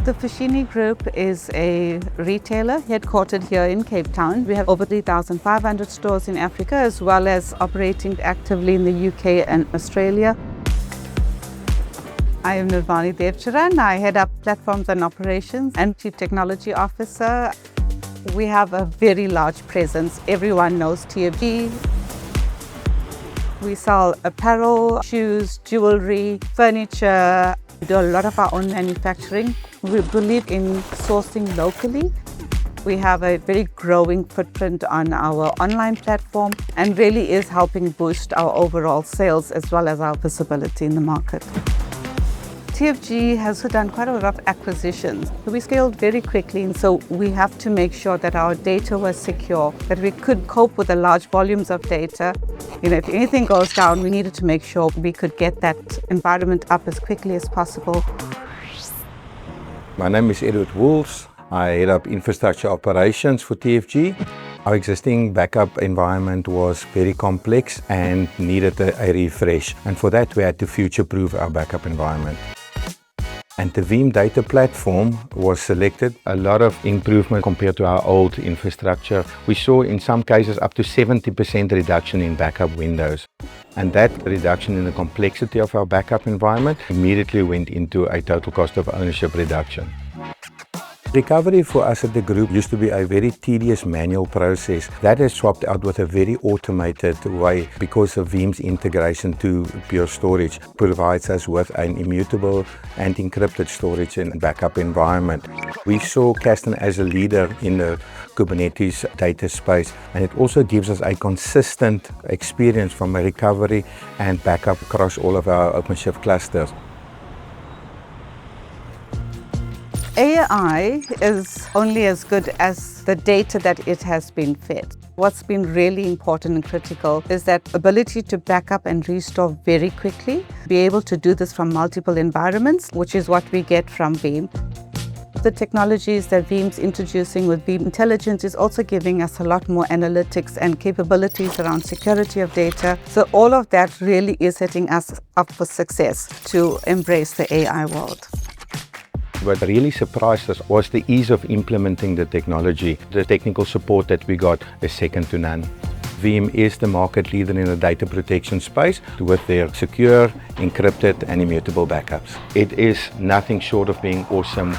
The Foschini Group is a retailer headquartered here in Cape Town. We have over 3,500 stores in Africa, as well as operating actively in the UK and Australia. I am Nirvani Dhevcharran. I head up platforms and operations and Chief Technology Officer. We have a very large presence. Everyone knows TFG. We sell apparel, shoes, jewelry, furniture. We do a lot of our own manufacturing. We believe in sourcing locally. We have a very growing footprint on our online platform and really is helping boost our overall sales as well as our visibility in the market. TFG has done quite a lot of acquisitions. We scaled very quickly, and so we have to make sure that our data was secure, that we could cope with the large volumes of data. If anything goes down, we needed to make sure we could get that environment up as quickly as possible. My name is Edward Wools. I head up infrastructure operations for TFG. Our existing backup environment was very complex and needed a refresh. And for that, we had to future-proof our backup environment. And the Veeam data platform was selected. A lot of improvement compared to our old infrastructure. We saw in some cases up to 70% reduction in backup windows. And that reduction in the complexity of our backup environment immediately went into a total cost of ownership reduction. Recovery for us at the group used to be a very tedious manual process. That has swapped out with a very automated way because of Veeam's integration to Pure Storage provides us with an immutable and encrypted storage and backup environment. We saw Kasten as a leader in the Kubernetes data space, and it also gives us a consistent experience from a recovery and backup across all of our OpenShift clusters. AI is only as good as the data that it has been fed. What's been really important and critical is that ability to back up and restore very quickly, be able to do this from multiple environments, which is what we get from Veeam. The technologies that Veeam's introducing with Veeam Intelligence is also giving us a lot more analytics and capabilities around security of data. So all of that really is setting us up for success to embrace the AI world. What really surprised us was the ease of implementing the technology. The technical support that we got is second to none. Veeam is the market leader in the data protection space with their secure, encrypted and immutable backups. It is nothing short of being awesome.